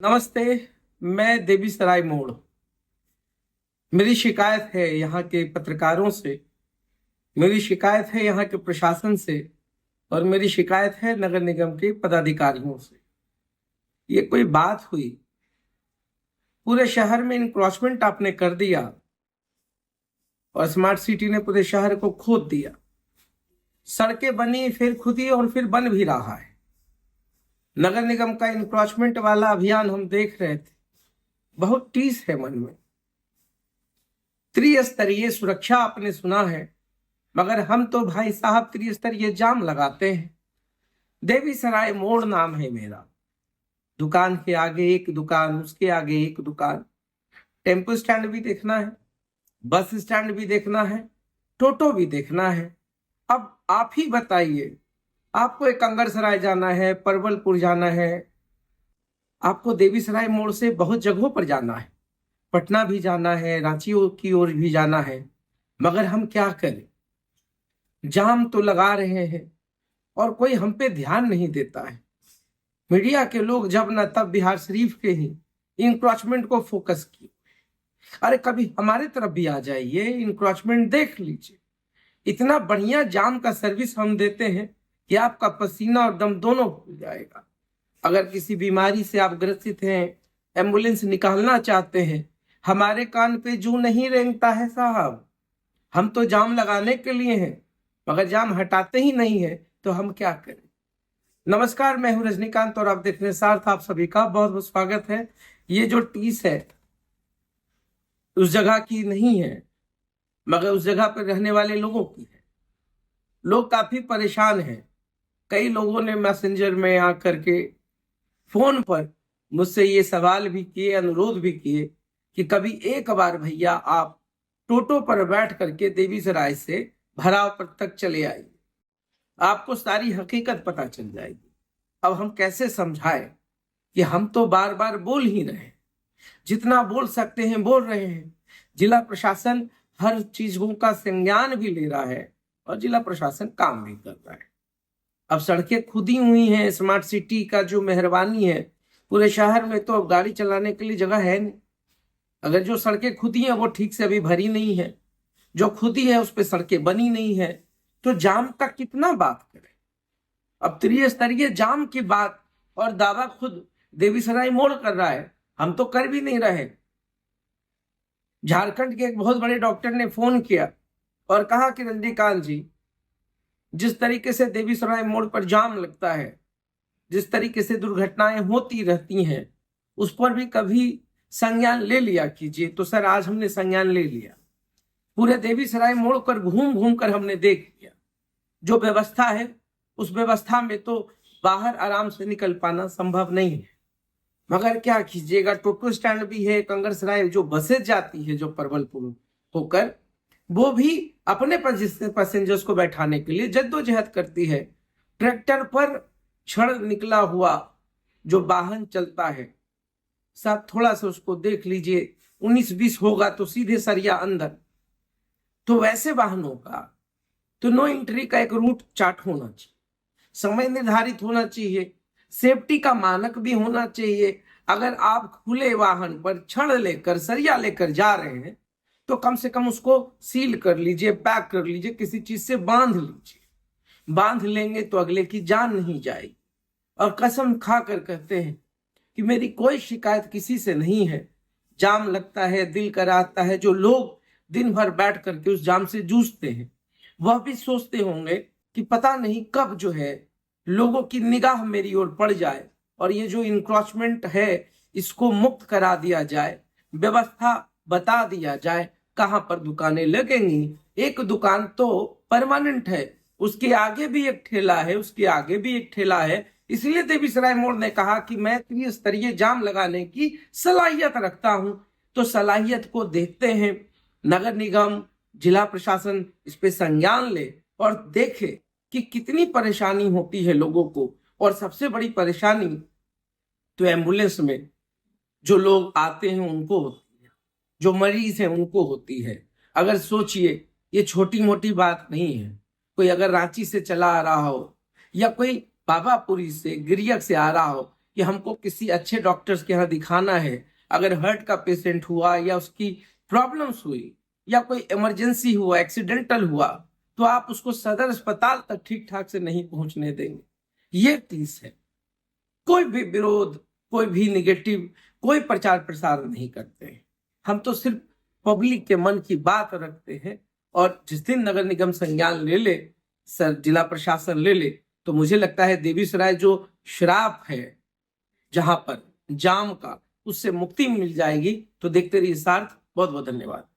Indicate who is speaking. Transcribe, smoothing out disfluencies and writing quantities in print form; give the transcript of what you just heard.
Speaker 1: नमस्ते। मैं देवी सराय मोड़। मेरी शिकायत है यहाँ के पत्रकारों से, मेरी शिकायत है यहाँ के प्रशासन से और मेरी शिकायत है नगर निगम के पदाधिकारियों से। ये कोई बात हुई? पूरे शहर में इंक्रोचमेंट आपने कर दिया और स्मार्ट सिटी ने पूरे शहर को खोद दिया। सड़कें बनी, फिर खुदी और फिर बन भी रहा है। नगर निगम का इंक्रोचमेंट वाला अभियान हम देख रहे थे, बहुत टीस है मन में। त्रिस्तरीय सुरक्षा आपने सुना है, मगर हम तो भाई साहब त्रिस्तरीय जाम लगाते हैं। देवी सराय मोड़ नाम है मेरा। दुकान के आगे एक दुकान, उसके आगे एक दुकान। टेम्पो स्टैंड भी देखना है, बस स्टैंड भी देखना है, टोटो भी देखना है। अब आप ही बताइए, आपको एक कंगरसराय जाना है, परवलपुर जाना है, आपको देवी सराय मोड़ से बहुत जगहों पर जाना है, पटना भी जाना है, रांची की ओर भी जाना है, मगर हम क्या करें? जाम तो लगा रहे हैं और कोई हम पे ध्यान नहीं देता है। मीडिया के लोग जब न तब बिहार शरीफ के ही इंक्रोचमेंट को फोकस किए। अरे कभी हमारे तरफ भी आ जाइए, इंक्रोचमेंट देख लीजिए। इतना बढ़िया जाम का सर्विस हम देते हैं कि आपका पसीना और दम दोनों खुल जाएगा। अगर किसी बीमारी से आप ग्रसित हैं, एम्बुलेंस निकालना चाहते हैं, हमारे कान पे जू नहीं रेंगता है साहब। हम तो जाम लगाने के लिए हैं, मगर जाम हटाते ही नहीं है, तो हम क्या करें? नमस्कार, मैं हूं रजनीकांत और आप देख रहे हैं सार्थ। आप सभी का बहुत बहुत स्वागत है। ये जो टीस है उस जगह की नहीं है, मगर उस जगह पर रहने वाले लोगों की है। लोग काफी परेशान हैं। कई लोगों ने मैसेंजर में आकर के, फोन पर मुझसे ये सवाल भी किए, अनुरोध भी किए कि कभी एक बार भैया आप टोटो पर बैठ करके देवी सराय से भराव पर तक चले आइए, आपको सारी हकीकत पता चल जाएगी। अब हम कैसे समझाएं कि हम तो बार बार बोल ही रहे हैं, जितना बोल सकते हैं बोल रहे हैं। जिला प्रशासन हर चीजों का संज्ञान भी ले रहा है और जिला प्रशासन काम भी कर रहा है। अब सड़कें खुदी हुई हैं, स्मार्ट सिटी का जो मेहरबानी है, पूरे शहर में तो अब गाड़ी चलाने के लिए जगह है नहीं। अगर जो सड़कें खुदी हैं वो ठीक से अभी भरी नहीं है, जो खुदी है उस पर सड़कें बनी नहीं है, तो जाम का कितना बात करें? अब त्रिस्तरीय जाम की बात और दावा खुद देवी सराय मोड़ कर रहा है, हम तो कर भी नहीं रहे। झारखंड के एक बहुत बड़े डॉक्टर ने फोन किया और कहा कि रजनीकांत जी, जिस तरीके से देवी सराय मोड़ पर जाम लगता है, जिस तरीके से दुर्घटनाएं होती रहती हैं, उस पर भी कभी संज्ञान ले लिया कीजिए। तो सर, आज हमने संज्ञान ले लिया। पूरे देवी सराय मोड़ पर घूम घूम कर हमने देख लिया। जो व्यवस्था है उस व्यवस्था में तो बाहर आराम से निकल पाना संभव नहीं है, मगर क्या कीजिएगा। टोटो स्टैंड भी है, कंगरसराय जो बसें जाती है जो परवलपुर होकर, वो भी अपने पैसेंजर्स को बैठाने के लिए जद्दोजहद करती है। ट्रैक्टर पर छड़ निकला हुआ जो वाहन चलता है, साथ थोड़ा सा उसको देख लीजिए, 19-20 होगा तो सीधे सरिया अंदर। तो वैसे वाहनों का तो नो एंट्री का एक रूट चार्ट होना चाहिए, समय निर्धारित होना चाहिए, सेफ्टी का मानक भी होना चाहिए। अगर आप खुले वाहन पर छड़ लेकर, सरिया लेकर जा रहे हैं, तो कम से कम उसको सील कर लीजिए, पैक कर लीजिए, किसी चीज से बांध लीजिए। बांध लेंगे तो अगले की जान नहीं जाएगी। और कसम खा कर कहते हैं कि मेरी कोई शिकायत किसी से नहीं है। जाम लगता है, दिल कराता है। जो लोग दिन भर बैठ करके उस जाम से जूझते हैं, वह भी सोचते होंगे कि पता नहीं कब जो है लोगों की निगाह मेरी ओर पड़ जाए और ये जो इंक्रोचमेंट है इसको मुक्त करा दिया जाए, व्यवस्था बता दिया जाए कहां पर दुकानें लगेंगी। एक दुकान तो परमानेंट है, उसके आगे भी एक ठेला है, उसके आगे भी एक ठेला है। इसलिए देवी सराय मोड़ ने कहा कि मैं त्रिस्तरीय जाम लगाने की सलाहियत रखता हूं। तो सलाहियत को देखते हैं, नगर निगम, जिला प्रशासन इस पे संज्ञान ले और देखे कि कितनी परेशानी होती है लोगों को। और सबसे बड़ी परेशानी तो एम्बुलेंस में जो लोग आते हैं उनको होती है, जो मरीज हैं उनको होती है। अगर सोचिए, ये छोटी मोटी बात नहीं है। कोई अगर रांची से चला आ रहा हो या कोई पावापुरी से, गिरियक से आ रहा हो, कि हमको किसी अच्छे डॉक्टर्स के यहाँ दिखाना है, अगर हार्ट का पेशेंट हुआ या उसकी प्रॉब्लम्स हुई या कोई इमरजेंसी हुआ, एक्सीडेंटल हुआ, तो आप उसको सदर अस्पताल तक ठीक ठाक से नहीं पहुंचने देंगे। ये चीज है। कोई भी विरोध, कोई भी निगेटिव, कोई प्रचार प्रसार नहीं करते हैं। हम तो सिर्फ पब्लिक के मन की बात रखते हैं। और जिस दिन नगर निगम संज्ञान ले ले, सर जिला प्रशासन ले ले, तो मुझे लगता है देवीसराय जो श्राप है जहां पर जाम का, उससे मुक्ति मिल जाएगी। तो देखते रहिए सार्थ। बहुत बहुत धन्यवाद।